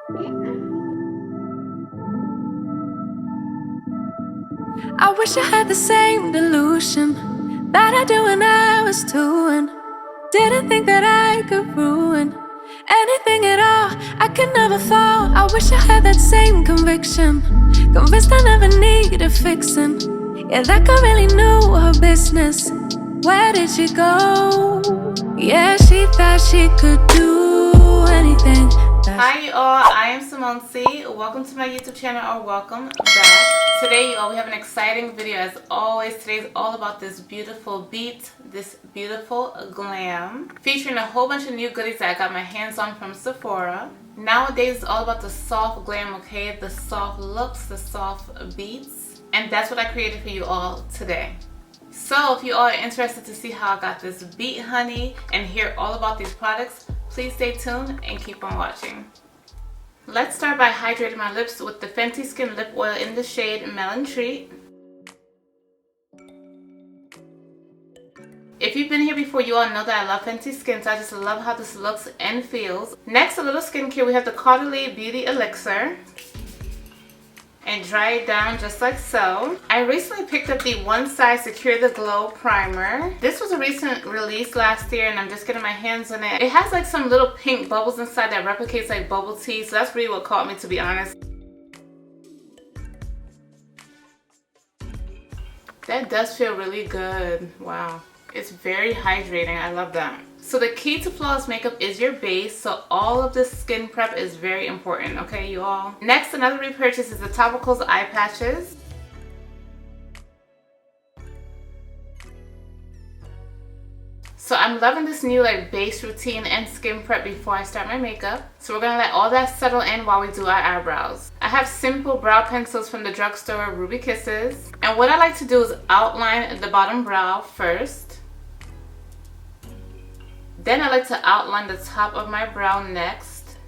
I wish I had the same delusion that I do when I was two and didn't think that I could ruin anything at all. I could never fall. I wish I had that same conviction, convinced I never needed fixing. Yeah, that girl really knew her business. Where did she go? Yeah, she thought she could do anything. Hi you all, I am Simone C. Welcome to my YouTube channel, or welcome back. Today you all, we have an exciting video as always. Today's all about this beautiful beat, this beautiful glam, featuring a whole bunch of new goodies that I got my hands on from Sephora. Nowadays it's all about the soft glam, okay? The soft looks, the soft beats. And that's what I created for you all today. So if you all are interested to see how I got this beat, honey, and hear all about these products, please stay tuned and keep on watching. Let's start by hydrating my lips with the Fenty Skin Lip Oil in the shade Melon Treat. If you've been here before, you all know that I love Fenty Skin, so I just love how this looks and feels. Next, a little skincare, we have the Caudalie Beauty Elixir. And dry it down just like so. I recently picked up the One Size Secure the Glow Primer. This was a recent release last year and I'm just getting my hands on it. It has like some little pink bubbles inside that replicates like bubble tea, so that's really what caught me, to be honest. That does feel really good. Wow. It's very hydrating. I love that. So the key to flawless makeup is your base, so all of this skin prep is very important, okay you all? Next, another repurchase is the Topicals Eye Patches. So I'm loving this new like base routine and skin prep before I start my makeup. So we're gonna let all that settle in while we do our eyebrows. I have simple brow pencils from the drugstore, Ruby Kisses. And what I like to do is outline the bottom brow first. Then I like to outline the top of my brow next.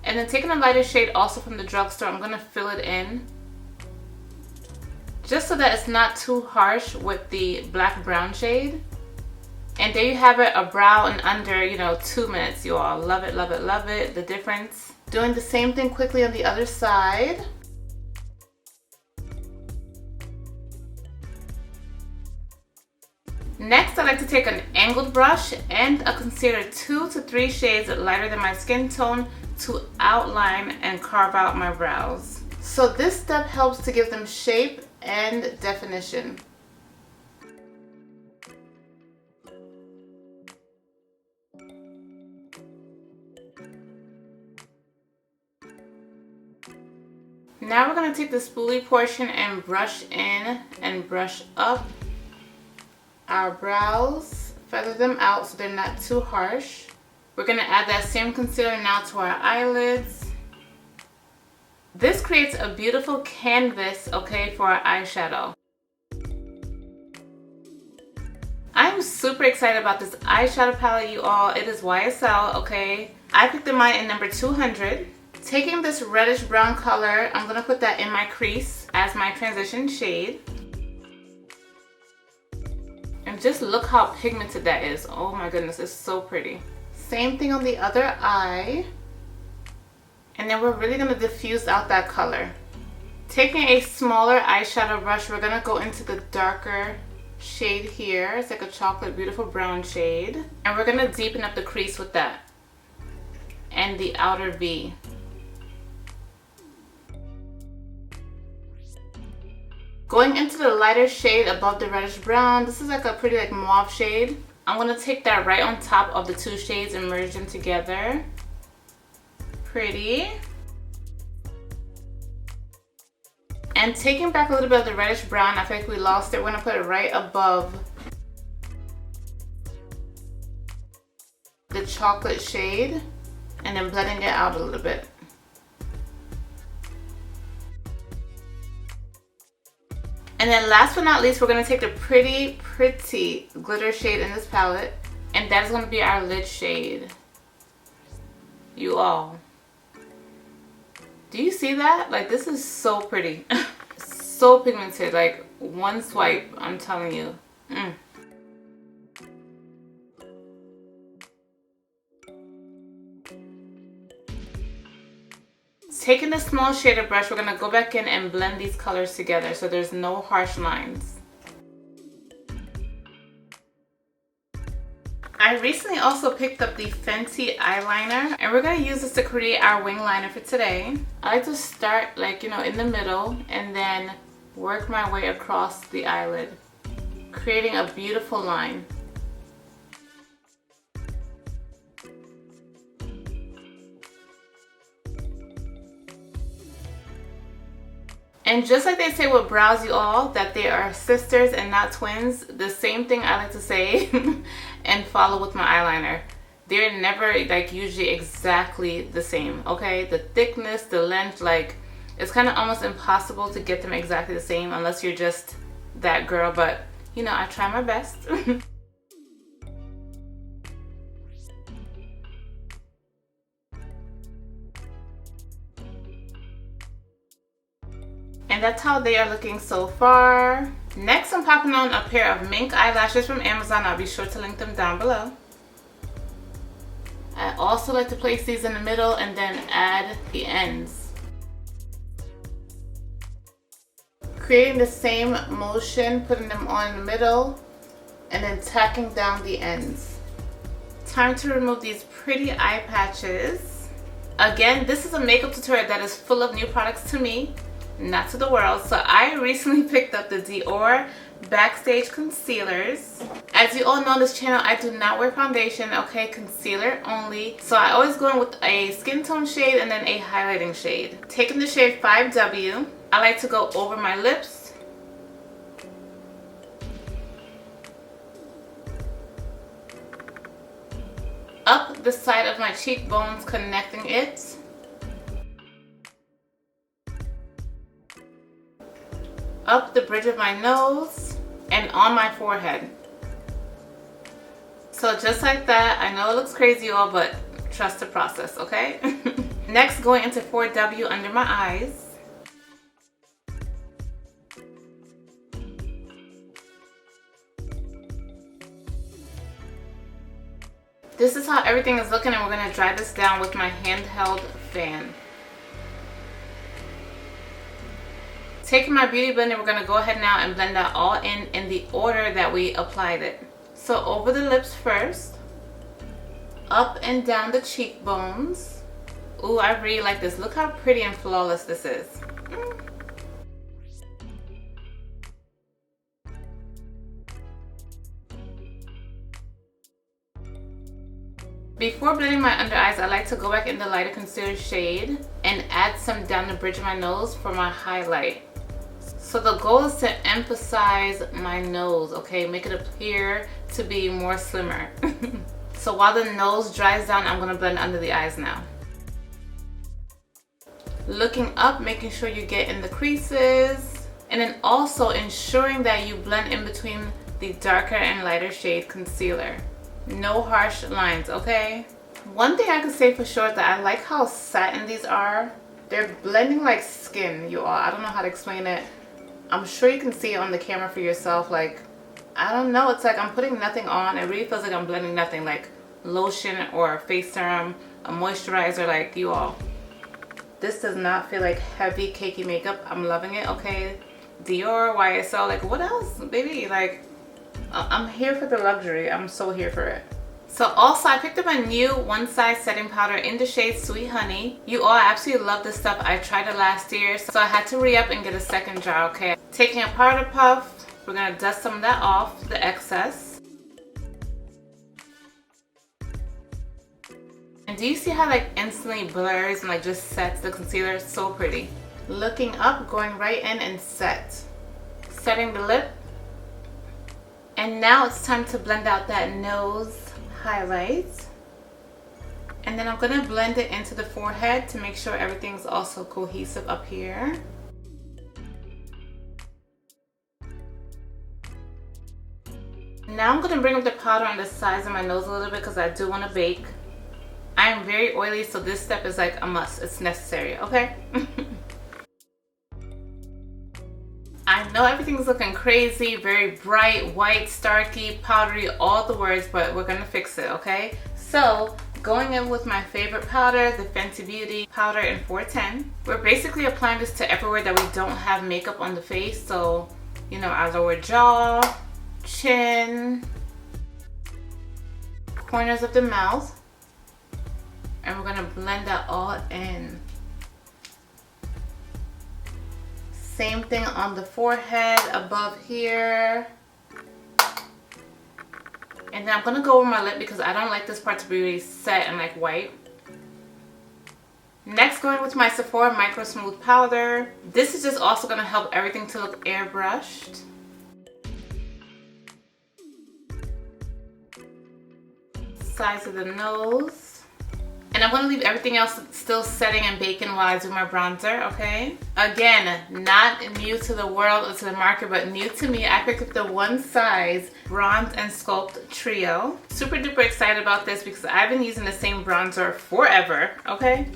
And then taking a lighter shade also from the drugstore, I'm going to fill it in. Just so that it's not too harsh with the black brown shade. And there you have it, a brow in under, 2 minutes, you all. Love it, love it, love it. The difference. Doing the same thing quickly on the other side. Next, I like to take an angled brush and a concealer 2 to 3 shades lighter than my skin tone to outline and carve out my brows. So this step helps to give them shape and definition. Now we're going to take the spoolie portion and brush in and brush up our brows, feather them out so they're not too harsh. We're going to add that same concealer now to our eyelids. This creates a beautiful canvas, okay, for our eyeshadow. I'm super excited about this eyeshadow palette, you all. It is YSL, okay. I picked the mine in number 200. Taking this reddish brown color, I'm going to put that in my crease as my transition shade. And just look how pigmented that is. Oh my goodness, it's so pretty. Same thing on the other eye. And then we're really going to diffuse out that color. Taking a smaller eyeshadow brush, we're going to go into the darker shade here. It's like a chocolate, beautiful brown shade. And we're going to deepen up the crease with that. And the outer V. Going into the lighter shade above the reddish brown, this is like a pretty like mauve shade. I'm going to take that right on top of the two shades and merge them together. Pretty. And taking back a little bit of the reddish brown, I feel like we lost it. We're going to put it right above the chocolate shade and then blending it out a little bit. And then last but not least, we're going to take the pretty glitter shade in this palette. And that is going to be our lid shade. You all. Do you see that? Like, this is so pretty. So pigmented. Like, one swipe, I'm telling you. Taking the small shader brush, we're gonna go back in and blend these colors together so there's no harsh lines. I recently also picked up the Fenty eyeliner, and we're going to use this to create our wing liner for today. I like to start like, you know, in the middle and then work my way across the eyelid, creating a beautiful line. And just like they say with brows, you all, that they are sisters and not twins, the same thing I like to say and follow with my eyeliner. They're never like usually exactly the same, okay? The thickness, the length, like it's kind of almost impossible to get them exactly the same unless you're just that girl, but you know, I try my best. And that's how they are looking so far. Next, I'm popping on a pair of mink eyelashes from Amazon. I'll be sure to link them down below. I also like to place these in the middle and then add the ends. Creating the same motion, putting them on in the middle and then tacking down the ends. Time to remove these pretty eye patches. Again, this is a makeup tutorial that is full of new products to me, not to the world. So I recently picked up the Dior Backstage concealers. As you all know on this channel, I do not wear foundation, okay? Concealer only. So I always go in with a skin tone shade and then a highlighting shade. Taking the shade 5W, I like to go over my lips, up the side of my cheekbones, connecting it, up the bridge of my nose, and on my forehead. So just like that. I know it looks crazy, y'all, but trust the process, okay? Next, going into 4W under my eyes. This is how everything is looking, and we're going to dry this down with my handheld fan. Taking my beauty blender, we're going to go ahead now and blend that all in the order that we applied it. So over the lips first, up and down the cheekbones. Ooh, I really like this. Look how pretty and flawless this is. Before blending my under eyes, I like to go back in the lighter concealer shade and add some down the bridge of my nose for my highlight. So the goal is to emphasize my nose, okay? Make it appear to be more slimmer. So while the nose dries down, I'm gonna blend under the eyes now. Looking up, making sure you get in the creases, and then also ensuring that you blend in between the darker and lighter shade concealer. No harsh lines, okay? One thing I can say for sure is that I like how satin these are. They're blending like skin, you all. I don't know how to explain it. I'm sure you can see it on the camera for yourself. Like, I don't know, it's like I'm putting nothing on. It really feels like I'm blending nothing, like lotion or face serum, a moisturizer, like you all. This does not feel like heavy cakey makeup. I'm loving it, okay? Dior, YSL, like what else, baby? Like, I'm here for the luxury. I'm so here for it. So also, I picked up a new one size setting powder in the shade Sweet Honey. You all, I absolutely love this stuff. I tried it last year, so I had to re-up and get a second jar, okay? Taking a powder puff, we're gonna dust some of that off, the excess. And do you see how like instantly blurs and like just sets the concealer? So pretty. Looking up, going right in and set. Setting the lip. And now it's time to blend out that nose highlight. And then I'm going to blend it into the forehead to make sure everything's also cohesive up here. Now I'm going to bring up the powder on the sides of my nose a little bit because I do want to bake. I am very oily, so this step is like a must. It's necessary, okay? I know everything's looking crazy, very bright, white, starky, powdery, all the words, but we're gonna fix it, okay? So Going in with my favorite powder, the Fenty Beauty powder in 410. We're basically applying this to everywhere that we don't have makeup on the face. So, you know, our lower jaw, chin, corners of the mouth. And we're gonna blend that all in. Same thing on the forehead, above here. And then I'm gonna go over my lip because I don't like this part to be really set and like white. Next, going with my Sephora Microsmooth powder. This is just also gonna help everything to look airbrushed. Sides of the nose. And I'm going to leave everything else still setting and baking while I do my bronzer, okay? Again, not new to the world or to the market, but new to me. I picked up the One Size Bronze and Sculpt Trio. Super duper excited about this because I've been using the same bronzer forever, okay?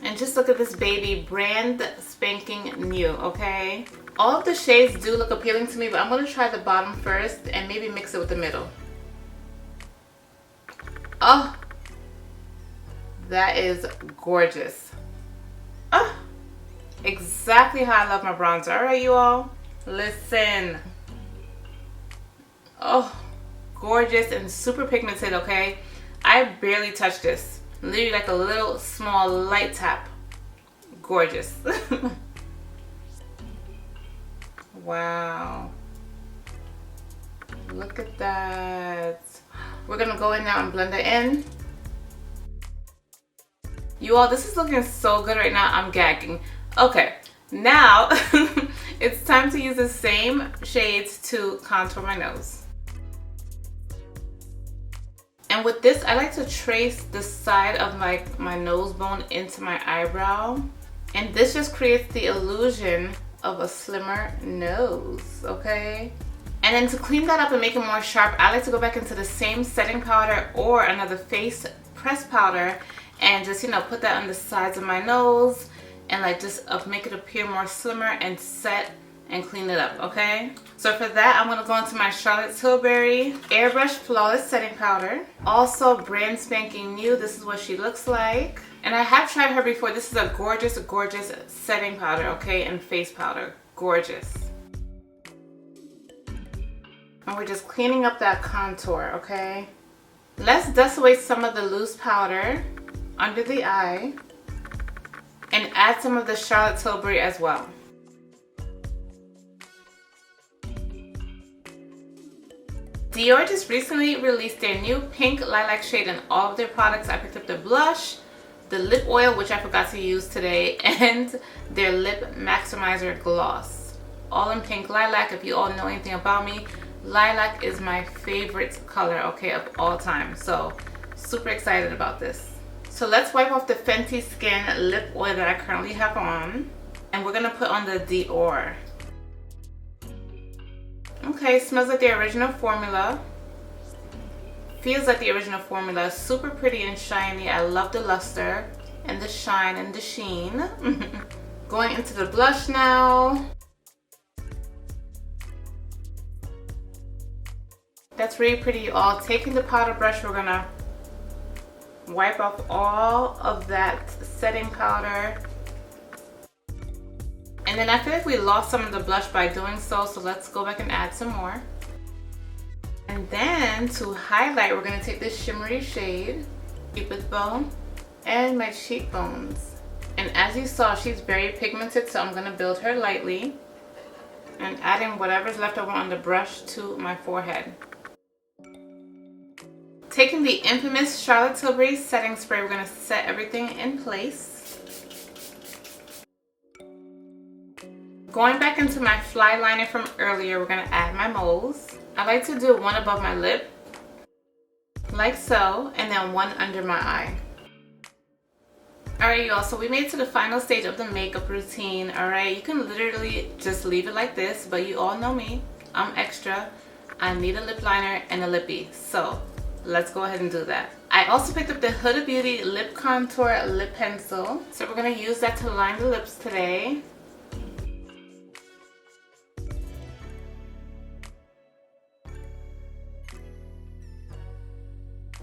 And just look at this baby, brand spanking new, okay? All of the shades do look appealing to me, but I'm going to try the bottom first and maybe mix it with the middle. Oh! That is gorgeous. Oh, exactly how I love my bronzer. All right, you all, listen. Oh, gorgeous and super pigmented, okay? I barely touched this. Literally like a little small light tap. Gorgeous. Wow. Look at that. We're gonna go in now and blend it in. You all, this is looking so good right now. I'm gagging. Okay, now it's time to use the same shades to contour my nose. And with this, I like to trace the side of my nose bone into my eyebrow. And this just creates the illusion of a slimmer nose, okay? And then to clean that up and make it more sharp, I like to go back into the same setting powder or another face press powder and just, you know, put that on the sides of my nose and like just make it appear more slimmer and set and clean it up, okay? So for that, I'm gonna go into my Charlotte Tilbury Airbrush Flawless Setting Powder. Also brand spanking new. This is what she looks like. And I have tried her before. This is a gorgeous, gorgeous setting powder, okay? And face powder, gorgeous. And we're just cleaning up that contour, okay? Let's dust away some of the loose powder under the eye and add some of the Charlotte Tilbury as well. Dior just recently released their new pink lilac shade in all of their products. I picked up the blush, the lip oil, which I forgot to use today, and their lip maximizer gloss. All in pink lilac. If you all know anything about me, lilac is my favorite color, okay, of all time. So super excited about this. So let's wipe off the Fenty Skin lip oil that I currently have on. And we're gonna put on the Dior. Okay, smells like the original formula. Feels like the original formula. Super pretty and shiny. I love the luster and the shine and the sheen. Going into the blush now. That's really pretty, you all. Taking the powder brush, we're gonna wipe off all of that setting powder. And then I feel like we lost some of the blush by doing so, so let's go back and add some more. And then to highlight, we're gonna take this shimmery shade, Cupid's bow, and my cheekbones. And as you saw, she's very pigmented, so I'm gonna build her lightly and adding whatever's left over on the brush to my forehead. Taking the infamous Charlotte Tilbury setting spray, we're going to set everything in place. Going back into my fly liner from earlier, we're going to add my moles. I like to do one above my lip, like so, and then one under my eye. Alright, y'all, so we made it to the final stage of the makeup routine. Alright, you can literally just leave it like this, but you all know me. I'm extra. I need a lip liner and a lippy, so let's go ahead and do that. I also picked up the Huda Beauty Lip Contour Lip Pencil. So we're going to use that to line the lips today.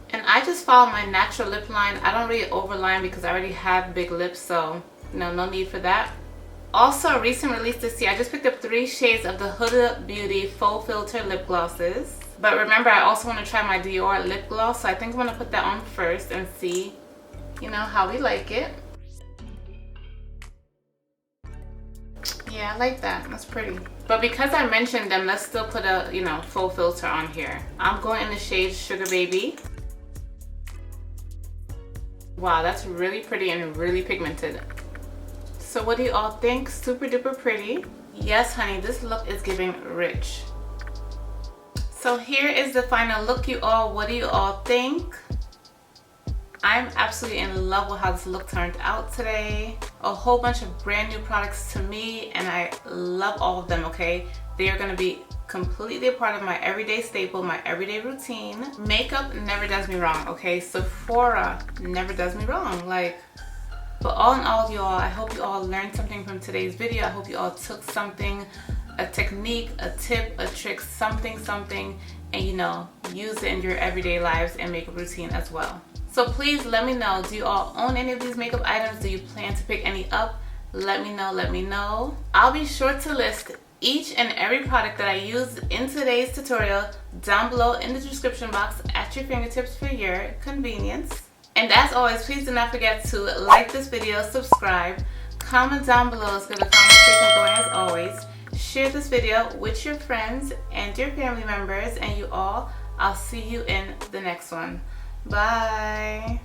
And I just follow my natural lip line. I don't really overline because I already have big lips, so no need for that. Also, a recent release this year, I just picked up 3 shades of the Huda Beauty Faux Filter lip glosses. But remember, I also want to try my Dior lip gloss, so I think I'm going to put that on first and see, how we like it. Yeah, I like that. That's pretty. But because I mentioned them, let's still put a, faux filter on here. I'm going in the shade Sugar Baby. Wow, that's really pretty and really pigmented. So what do you all think? Super duper pretty. Yes, honey, this look is giving rich. So here is the final look, you all. What do you all think? I'm absolutely in love with how this look turned out today. A whole bunch of brand new products to me, and I love all of them, okay? They are gonna be completely a part of my everyday staple, my everyday routine. Makeup never does me wrong, okay? Sephora never does me wrong. But all in all, you all, I hope you all learned something from today's video. I hope you all took something, a technique, a tip, a trick, something, and use it in your everyday lives and makeup routine as well. So please let me know, do you all own any of these makeup items? Do you plan to pick any up? Let me know. I'll be sure to list each and every product that I used in today's tutorial down below in the description box at your fingertips for your convenience. And as always, please do not forget to like this video, subscribe, comment down below, let's get the conversation going as always. Share this video with your friends and your family members, and you all, I'll see you in the next one. Bye.